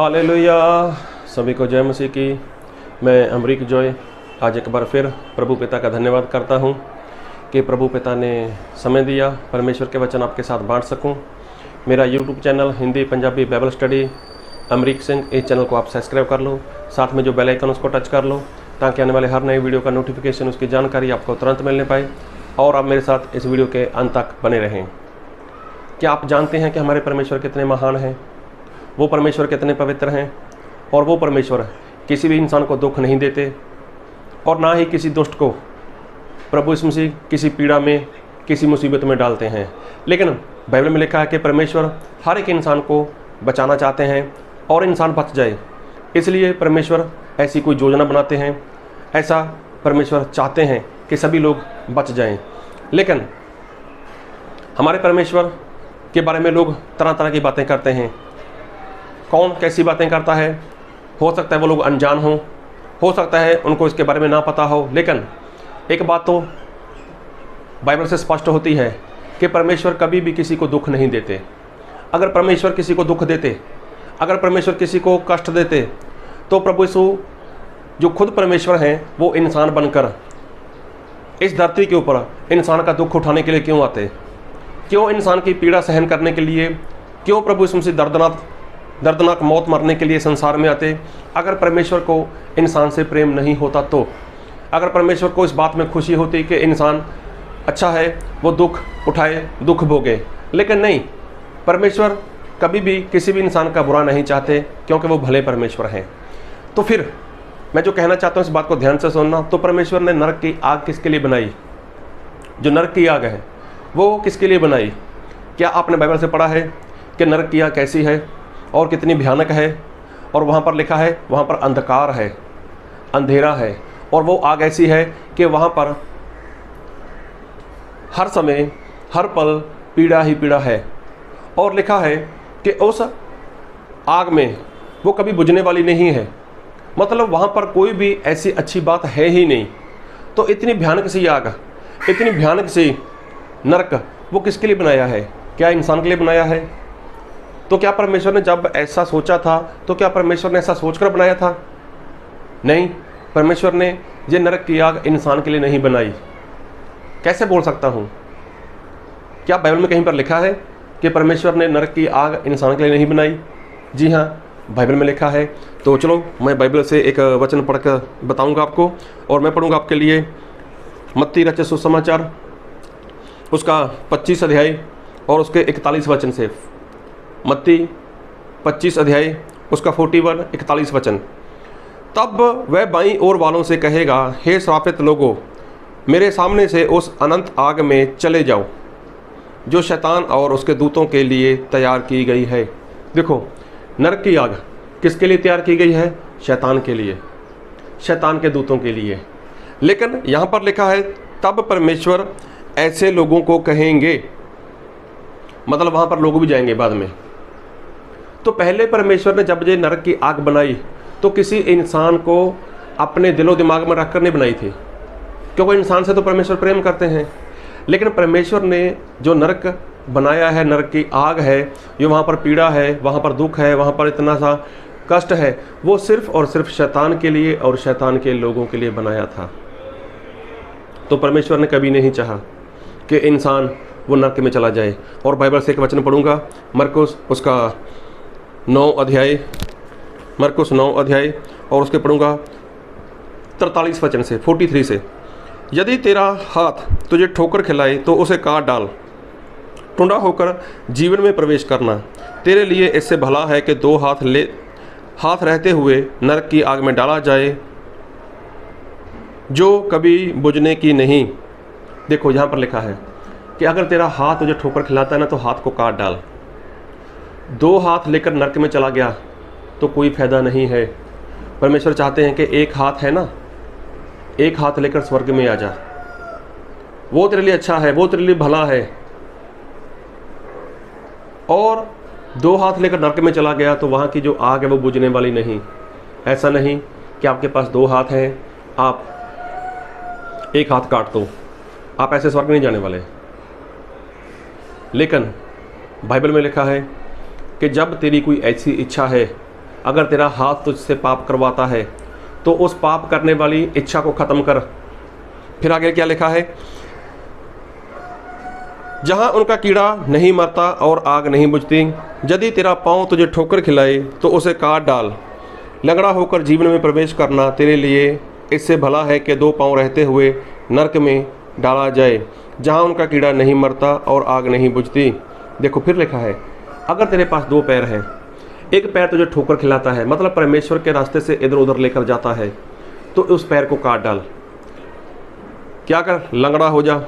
Hallelujah. सभी को जय मसीह की। मैं अमरीक जॉय आज एक बार फिर प्रभु पिता का धन्यवाद करता हूं कि प्रभु पिता ने समय दिया परमेश्वर के वचन आपके साथ बांट सकूं। मेरा YouTube channel Hindi Punjabi Bible study Amrik Singh, इस चैनल को आप सब्सक्राइब कर लो, साथ में जो बेल आइकन उसको टच कर लो ताकि आने वाले हर नए वीडियो का नोटिफिकेशन, उसकी जानकारी आपको तुरंत मिलने पाए और आप मेरे साथ इस वीडियो के अंत तक बने रहें। क्या आप जानते हैं कि हमारे परमेश्वर कितने महान हैं? वो परमेश्वर कितने पवित्र हैं और वो परमेश्वर किसी भी इंसान को दुख नहीं देते और ना ही किसी दुष्ट को प्रभु यीशु मसीह किसी पीड़ा में, किसी मुसीबत में डालते हैं। लेकिन बाइबल में लिखा है कि परमेश्वर हर एक इंसान को बचाना चाहते हैं और इंसान बच जाए, इसलिए परमेश्वर ऐसी कोई योजना बनाते हैं। ऐसा परमेश्वर चाहते हैं कि सभी लोग बच जाएं। लेकिन हमारे परमेश्वर के बारे में लोग तरह तरह की बातें करते हैं। कौन कैसी बातें करता है? हो सकता है वो लोग अनजान हो सकता है उनको इसके बारे में ना पता हो। लेकिन एक बात तो बाइबल से स्पष्ट होती है कि परमेश्वर कभी भी किसी को दुख नहीं देते। अगर परमेश्वर किसी को दुख देते, अगर परमेश्वर किसी को कष्ट देते, तो प्रभु यीशु जो खुद परमेश्वर हैं वो इंसान बनकर इस धरती के ऊपर इंसान का दुख उठाने के लिए क्यों आते? क्यों इंसान की पीड़ा सहन करने के लिए, क्यों प्रभु यीशु मसीह दर्दनाक मौत मरने के लिए संसार में आते? अगर परमेश्वर को इंसान से प्रेम नहीं होता तो, अगर परमेश्वर को इस बात में खुशी होती कि इंसान अच्छा है, वो दुख उठाए, दुख भोगे। लेकिन नहीं, परमेश्वर कभी भी किसी भी इंसान का बुरा नहीं चाहते क्योंकि वो भले परमेश्वर हैं। तो फिर मैं जो कहना चाहता हूँ इस बात को ध्यान से सुनना। तो परमेश्वर ने नरक की आग किसके लिए बनाई? जो नरक की आग है वो किसके लिए बनाई? क्या आपने बाइबल से पढ़ा है कि नरक की आग कैसी है और कितनी भयानक है? और वहाँ पर लिखा है वहाँ पर अंधकार है, अंधेरा है, और वो आग ऐसी है कि वहाँ पर हर समय हर पल पीड़ा ही पीड़ा है। और लिखा है कि उस आग में वो कभी बुझने वाली नहीं है, मतलब वहाँ पर कोई भी ऐसी अच्छी बात है ही नहीं। तो इतनी भयानक सी आग, इतनी भयानक सी नरक वो किसके लिए बनाया है? क्या इंसान के लिए बनाया है? तो क्या परमेश्वर ने जब ऐसा सोचा था तो क्या परमेश्वर ने ऐसा सोचकर बनाया था? नहीं, परमेश्वर ने ये नरक की आग इंसान के लिए नहीं बनाई। कैसे बोल सकता हूँ? क्या बाइबल में कहीं पर लिखा है कि परमेश्वर ने नरक की आग इंसान के लिए नहीं बनाई? जी हाँ, बाइबल में लिखा है। तो चलो मैं बाइबल से एक वचन पढ़कर बताऊँगा आपको, और मैं पढ़ूँगा आपके लिए मत्ती रचित सुसमाचार उसका 25 अध्याय और उसके 41 वचन से। मत्ती 25 अध्याय उसका 41 वचन। तब वह बाईं ओर वालों से कहेगा, हे श्रापित लोगों, मेरे सामने से उस अनंत आग में चले जाओ जो शैतान और उसके दूतों के लिए तैयार की गई है। देखो, नरक की आग किसके लिए तैयार की गई है? शैतान के लिए, शैतान के दूतों के लिए। लेकिन यहाँ पर लिखा है तब परमेश्वर ऐसे लोगों को कहेंगे, मतलब वहाँ पर लोग भी जाएंगे बाद में। तो पहले परमेश्वर ने जब ये नरक की आग बनाई तो किसी इंसान को अपने दिलो दिमाग में रखकर नहीं बनाई थी, क्योंकि इंसान से तो परमेश्वर प्रेम करते हैं। लेकिन परमेश्वर ने जो नरक बनाया है, नरक की आग है, जो वहाँ पर पीड़ा है, वहाँ पर दुख है, वहाँ पर इतना सा कष्ट है, वो सिर्फ और सिर्फ शैतान के लिए और शैतान के लोगों के लिए बनाया था। तो परमेश्वर ने कभी नहीं चाहा कि इंसान वो नरक में चला जाए। और बाइबल से एक वचन पढ़ूंगा, मरकुस उसका 9 अध्याय, मरकुस 9 अध्याय और उसके पढ़ूंगा 43 वचन से, 43 से। यदि तेरा हाथ तुझे ठोकर खिलाए तो उसे काट डाल, टुंडा होकर जीवन में प्रवेश करना। तेरे लिए इससे भला है कि 2 हाथ रहते हुए नरक की आग में डाला जाए जो कभी बुझने की नहीं। देखो, यहाँ पर लिखा है कि अगर तेरा हाथ तुझे ठोकर खिलाता है ना तो हाथ को काट डाल। 2 हाथ लेकर नरक में चला गया तो कोई फायदा नहीं है। परमेश्वर चाहते हैं कि एक हाथ है ना, एक हाथ लेकर स्वर्ग में आ जा, वो तेरे लिए अच्छा है, वो तेरे लिए भला है। और 2 हाथ लेकर नरक में चला गया तो वहाँ की जो आग है वो बुझने वाली नहीं। ऐसा नहीं कि आपके पास 2 हाथ हैं, आप एक हाथ काट दो, आप ऐसे स्वर्ग नहीं जाने वाले। लेकिन बाइबल में लिखा है कि जब तेरी कोई ऐसी इच्छा है अगर तेरा हाथ तुझसे पाप करवाता है तो उस पाप करने वाली इच्छा को ख़त्म कर। फिर आगे क्या लिखा है, जहाँ उनका कीड़ा नहीं मरता और आग नहीं बुझती। यदि तेरा पाँव तुझे ठोकर खिलाए तो उसे काट डाल। लंगड़ा होकर जीवन में प्रवेश करना तेरे लिए इससे भला है कि 2 पाँव रहते हुए नरक में डाला जाए, जहाँ उनका कीड़ा नहीं मरता और आग नहीं बुझती। देखो फिर लिखा है, अगर तेरे पास 2 पैर हैं, एक पैर तुझे ठोकर खिलाता है, मतलब परमेश्वर के रास्ते से इधर उधर लेकर जाता है, तो उस पैर को काट डाल। क्या कर, लंगड़ा हो जा,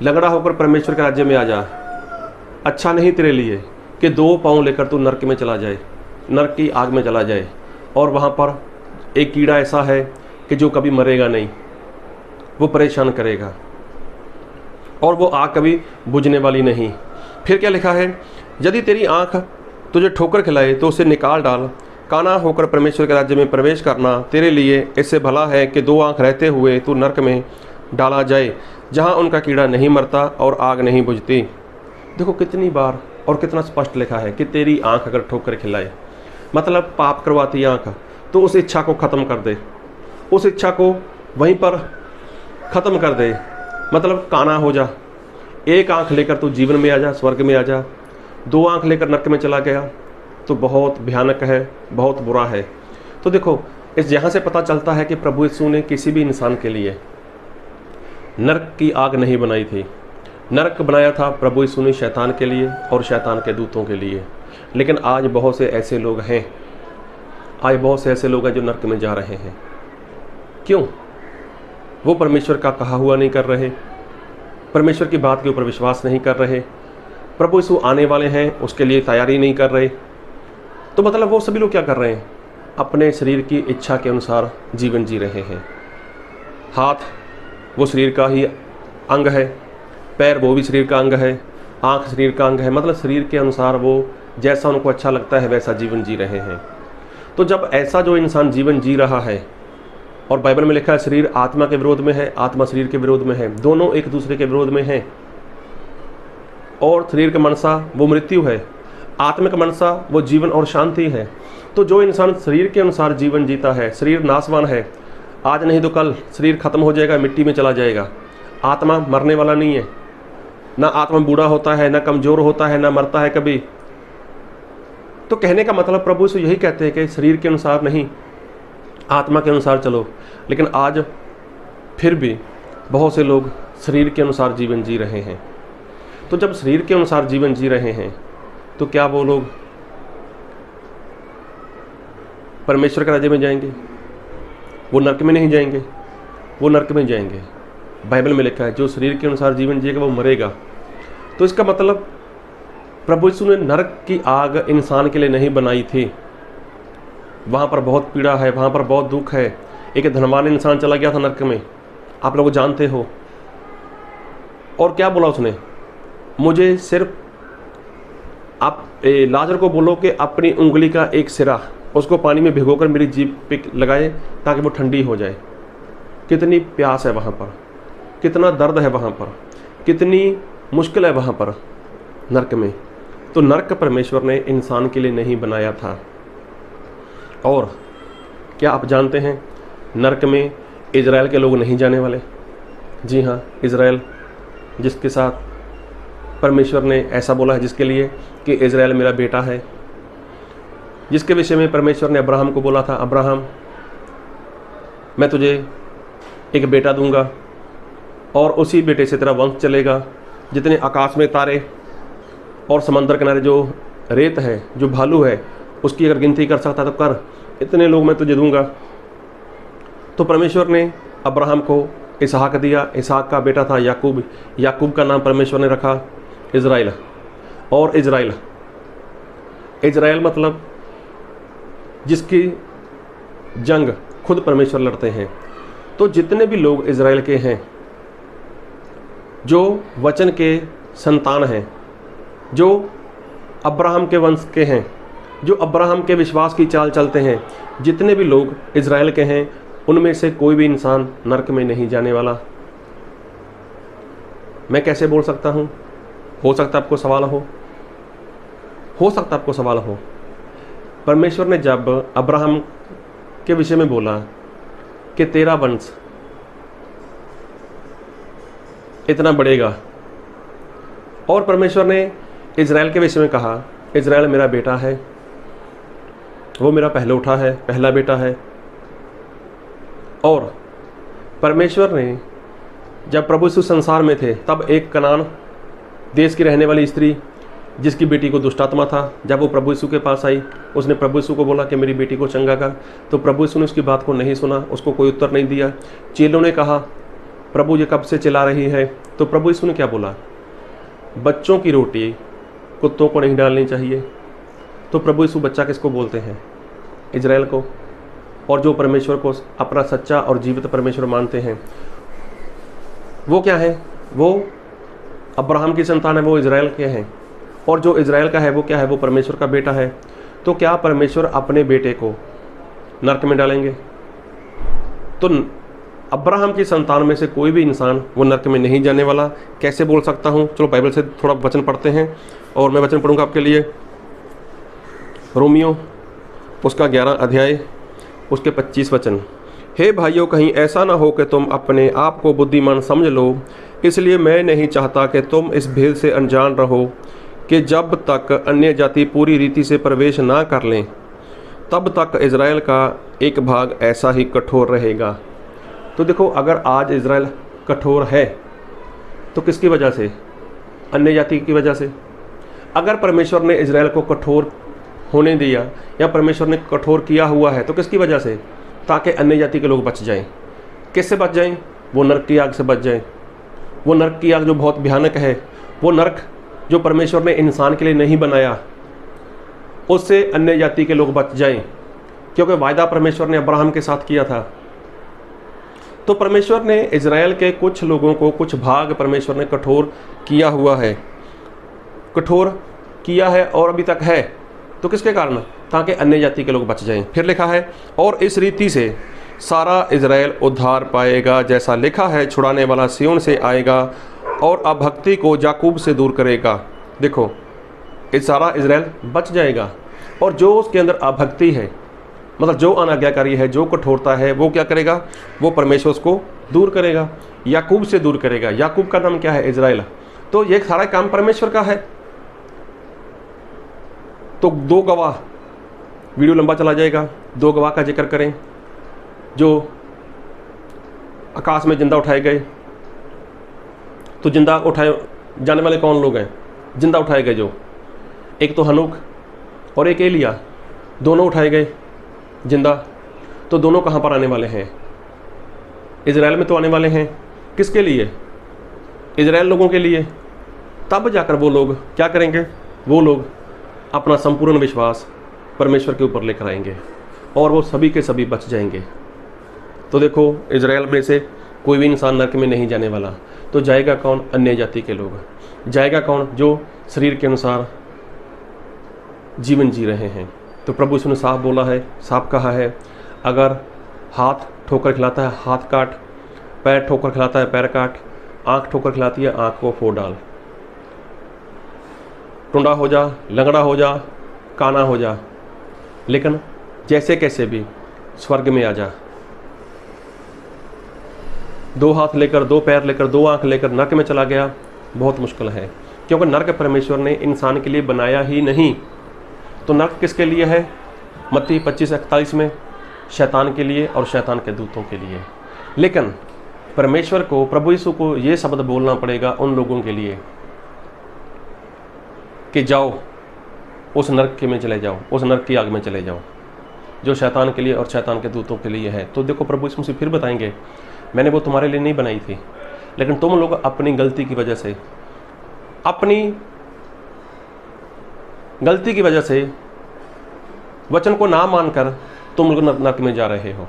लंगड़ा होकर परमेश्वर के राज्य में आ जा। अच्छा नहीं तेरे लिए कि 2 पाँव लेकर तू नरक में चला जाए, नरक की आग में चला जाए, और वहाँ पर एक कीड़ा ऐसा है कि जो कभी मरेगा नहीं, वो परेशान करेगा और वो आग कभी बुझने वाली नहीं। फिर क्या लिखा है, यदि तेरी आँख तुझे ठोकर खिलाए तो उसे निकाल डाल। काना होकर परमेश्वर के राज्य में प्रवेश करना तेरे लिए इससे भला है कि 2 आँख रहते हुए तू नरक में डाला जाए, जहाँ उनका कीड़ा नहीं मरता और आग नहीं बुझती। देखो कितनी बार और कितना स्पष्ट लिखा है कि तेरी आँख अगर ठोकर खिलाए, मतलब पाप करवाती आँख, तो उस इच्छा को ख़त्म कर दे, उस इच्छा को वहीं पर ख़त्म कर दे, मतलब काना हो जा। एक आँख लेकर तू जीवन में आ जा, स्वर्ग में आ जा। 2 आँख लेकर नरक में चला गया तो बहुत भयानक है, बहुत बुरा है। तो देखो इस यहाँ से पता चलता है कि प्रभु यीशु ने किसी भी इंसान के लिए नरक की आग नहीं बनाई थी। नरक बनाया था प्रभु यीशु ने शैतान के लिए और शैतान के दूतों के लिए। लेकिन आज बहुत से ऐसे लोग हैं, आज बहुत से ऐसे लोग हैं जो नरक में जा रहे हैं। क्यों? वो परमेश्वर का कहा हुआ नहीं कर रहे, परमेश्वर की बात के ऊपर विश्वास नहीं कर रहे, प्रभु यीशु आने वाले हैं उसके लिए तैयारी नहीं कर रहे। तो मतलब वो सभी लोग क्या कर रहे हैं, अपने शरीर की इच्छा के अनुसार जीवन जी रहे हैं। हाथ वो शरीर का ही अंग है, पैर वो भी शरीर का अंग है, आँख शरीर का अंग है, मतलब शरीर के अनुसार वो जैसा उनको अच्छा लगता है वैसा जीवन जी रहे हैं। तो जब ऐसा जो इंसान जीवन जी रहा है, और बाइबल में लिखा है शरीर आत्मा के विरोध में है, आत्मा शरीर के विरोध में है, दोनों एक दूसरे के विरोध में हैं। और शरीर का मनसा वो मृत्यु है, आत्मिक मनसा वो जीवन और शांति है। तो जो इंसान शरीर के अनुसार जीवन जीता है, शरीर नाशवान है, आज नहीं तो कल शरीर खत्म हो जाएगा, मिट्टी में चला जाएगा। आत्मा मरने वाला नहीं है, ना आत्मा बूढ़ा होता है, ना कमज़ोर होता है, ना मरता है कभी। तो कहने का मतलब प्रभु से यही कहते हैं कि शरीर के अनुसार नहीं, आत्मा के अनुसार चलो। लेकिन आज फिर भी बहुत से लोग शरीर के अनुसार जीवन जी रहे हैं। तो जब शरीर के अनुसार जीवन जी रहे हैं तो क्या वो लोग परमेश्वर के राज्य में जाएंगे? वो नरक में नहीं जाएंगे, वो नरक में जाएंगे। बाइबल में लिखा है जो शरीर के अनुसार जीवन जिएगा वो मरेगा। तो इसका मतलब प्रभु यीशु ने नरक की आग इंसान के लिए नहीं बनाई थी। वहाँ पर बहुत पीड़ा है, वहाँ पर बहुत दुख है। एक धनवान इंसान चला गया था नरक में, आप लोग जानते हो। और क्या बोला उसने, मुझे सिर्फ आप लाजर को बोलो कि अपनी उंगली का एक सिरा उसको पानी में भिगोकर मेरी जीभ पे लगाए ताकि वो ठंडी हो जाए। कितनी प्यास है वहाँ पर, कितना दर्द है वहाँ पर, कितनी मुश्किल है वहाँ पर नरक में। तो नरक परमेश्वर ने इंसान के लिए नहीं बनाया था। और क्या आप जानते हैं नरक में इज़राइल के लोग नहीं जाने वाले? जी हाँ, इज़राइल जिसके साथ परमेश्वर ने ऐसा बोला है, जिसके लिए कि इज़राइल मेरा बेटा है, जिसके विषय में परमेश्वर ने अब्राहम को बोला था, अब्राहम मैं तुझे एक बेटा दूंगा और उसी बेटे से तेरा वंश चलेगा। जितने आकाश में तारे और समंदर किनारे जो रेत है, जो भालू है, उसकी अगर गिनती कर सकता तो कर, इतने लोग मैं तुझे दूंगा। तो परमेश्वर ने अब्राहम को इसहाक दिया। इसहाक का बेटा था याकूब, याकूब का नाम परमेश्वर ने रखा इज़राइल। और इज़राइल मतलब जिसकी जंग खुद परमेश्वर लड़ते हैं। तो जितने भी लोग इज़राइल के हैं, जो वचन के संतान हैं, जो अब्राहम के वंश के हैं, जो अब्राहम के विश्वास की चाल चलते हैं, जितने भी लोग इज़राइल के हैं, उनमें से कोई भी इंसान नरक में नहीं जाने वाला। मैं कैसे बोल सकता हूँ? हो सकता आपको सवाल हो सकता आपको सवाल हो। परमेश्वर ने जब अब्राहम के विषय में बोला कि तेरा वंश इतना बढ़ेगा, और परमेश्वर ने इज़राइल के विषय में कहा इज़राइल मेरा बेटा है, वो मेरा पहलौठा है, पहला बेटा है। और परमेश्वर ने जब प्रभु यीशु संसार में थे तब एक कनान देश की रहने वाली स्त्री जिसकी बेटी को दुष्ट आत्मा था, जब वो प्रभु यीशु के पास आई, उसने प्रभु यीशु को बोला कि मेरी बेटी को चंगा कर। तो प्रभु यीशु ने उसकी बात को नहीं सुना, उसको कोई उत्तर नहीं दिया। चेलों ने कहा प्रभु ये कब से चिल्ला रही है? तो प्रभु यीशु ने क्या बोला? बच्चों की रोटी कुत्तों को नहीं डालनी चाहिए। तो प्रभु यीशु बच्चा किसको बोलते हैं? इज़राइल को। और जो परमेश्वर को अपना सच्चा और जीवित परमेश्वर मानते हैं वो क्या है? वो अब्राहम की संतान है, वो इज़राइल के हैं। और जो इज़राइल का है वो क्या है? वो परमेश्वर का बेटा है। तो क्या परमेश्वर अपने बेटे को नरक में डालेंगे? तो अब्राहम की संतान में से कोई भी इंसान वो नरक में नहीं जाने वाला। कैसे बोल सकता हूँ? चलो बाइबल से थोड़ा वचन पढ़ते हैं और मैं वचन पढ़ूंगा आपके लिए। रोमियो उसका 11 अध्याय उसके 25 वचन। हे भाइयों, कहीं ऐसा ना हो कि तुम अपने आप को बुद्धिमान समझ लो, इसलिए मैं नहीं चाहता कि तुम इस भेद से अनजान रहो कि जब तक अन्य जाति पूरी रीति से प्रवेश ना कर लें तब तक इज़राइल का एक भाग ऐसा ही कठोर रहेगा। तो देखो, अगर आज इज़राइल कठोर है तो किसकी वजह से? अन्य जाति की वजह से। अगर परमेश्वर ने इज़राइल को कठोर होने दिया या परमेश्वर ने कठोर किया हुआ है तो किसकी वजह से? ताकि अन्य जाति के लोग बच जाएं। किससे बच जाएं? वो नरक की आग से बच जाएं। वो नरक की आग जो बहुत भयानक है, वो नरक जो परमेश्वर ने इंसान के लिए नहीं बनाया, उससे अन्य जाति के लोग बच जाएं, क्योंकि वायदा परमेश्वर ने अब्राहम के साथ किया था। तो परमेश्वर ने इज़राइल के कुछ लोगों को, कुछ भाग परमेश्वर ने कठोर किया हुआ है, कठोर किया है और अभी तक है। तो किसके कारण? ताकि अन्य जाति के लोग बच जाएं। फिर लिखा है और इस रीति से सारा इज़राइल उद्धार पाएगा, जैसा लिखा है छुड़ाने वाला सिय्योन से आएगा और अभक्ति को याकूब से दूर करेगा। देखो, इस सारा इज़राइल बच जाएगा और जो उसके अंदर अभक्ति है, मतलब जो अनाज्ञाकारी है, जो कठोरता है, वो क्या करेगा? वो परमेश्वर उसको दूर करेगा, याकूब से दूर करेगा। याकूब का नाम क्या है? इज़राइल। तो ये सारा काम परमेश्वर का है। तो 2 गवाह, वीडियो लंबा चला जाएगा, 2 गवाह का जिक्र करें जो आकाश में जिंदा उठाए गए। तो जिंदा उठाए जाने वाले कौन लोग हैं? जिंदा उठाए गए जो, एक तो हनूक और एक एलिया, दोनों उठाए गए जिंदा। तो दोनों कहाँ पर आने वाले हैं? इज़राइल में तो आने वाले हैं। किसके लिए? इज़राइल लोगों के लिए। तब जाकर वो लोग क्या करेंगे? वो लोग अपना संपूर्ण विश्वास परमेश्वर के ऊपर लेकर आएंगे और वो सभी के सभी बच जाएंगे। तो देखो, इज़राइल में से कोई भी इंसान नरक में नहीं जाने वाला। तो जाएगा कौन? अन्य जाति के लोग। जाएगा कौन? जो शरीर के अनुसार जीवन जी रहे हैं। तो प्रभु यीशु ने साफ बोला है, साफ कहा है, अगर हाथ ठोकर खिलाता है हाथ काट, पैर ठोकर खिलाता है पैर काट, आँख ठोकर खिलाती है आँख को फोड़ डाल। टुंडा हो जा, लंगड़ा हो जा, काना हो जा, लेकिन जैसे कैसे भी स्वर्ग में आ जा। 2 हाथ लेकर, 2 पैर लेकर, 2 आँख लेकर नरक में चला गया, बहुत मुश्किल है, क्योंकि नरक परमेश्वर ने इंसान के लिए बनाया ही नहीं। तो नरक किसके लिए है? मत्ती 25:41 में शैतान के लिए और शैतान के दूतों के लिए। लेकिन परमेश्वर को, प्रभु यीशु को ये शब्द बोलना पड़ेगा उन लोगों के लिए कि जाओ उस नरक में चले जाओ, उस नरक की आग में चले जाओ, जो शैतान के लिए और शैतान के दूतों के लिए है। तो देखो, प्रभु यीशु मसीह फिर बताएंगे, मैंने वो तुम्हारे लिए नहीं बनाई थी, लेकिन तुम लोग अपनी गलती की वजह से, अपनी गलती की वजह से वचन को ना मानकर तुम लोग नरक में जा रहे हो।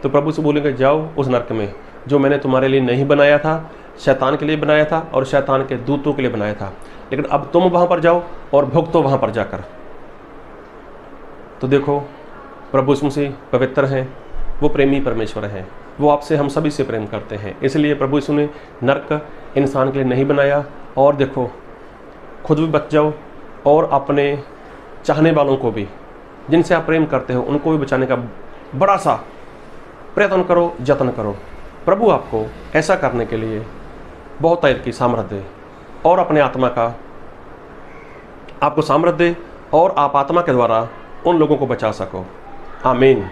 तो प्रभु से बोलेंगे जाओ उस नरक में जो मैंने तुम्हारे लिए नहीं बनाया था, शैतान के लिए बनाया था और शैतान के दूतों के लिए बनाया था, लेकिन अब तुम वहाँ पर जाओ और भुगतो वहाँ पर जाकर। तो देखो, प्रभु यीशु मसीह पवित्र हैं, वो प्रेमी परमेश्वर हैं, वो आपसे, हम सभी से प्रेम करते हैं। इसलिए प्रभु यीशु ने नरक इंसान के लिए नहीं बनाया। और देखो, खुद भी बच जाओ और अपने चाहने वालों को भी जिनसे आप प्रेम करते हो उनको भी बचाने का बड़ा सा प्रयत्न करो, जत्न करो। प्रभु आपको ऐसा करने के लिए बहुत तैर की सामर्थ्य दे और अपने आत्मा का आपको सामर्थ्य दे और आप आत्मा के द्वारा उन लोगों को बचा सको। आमीन।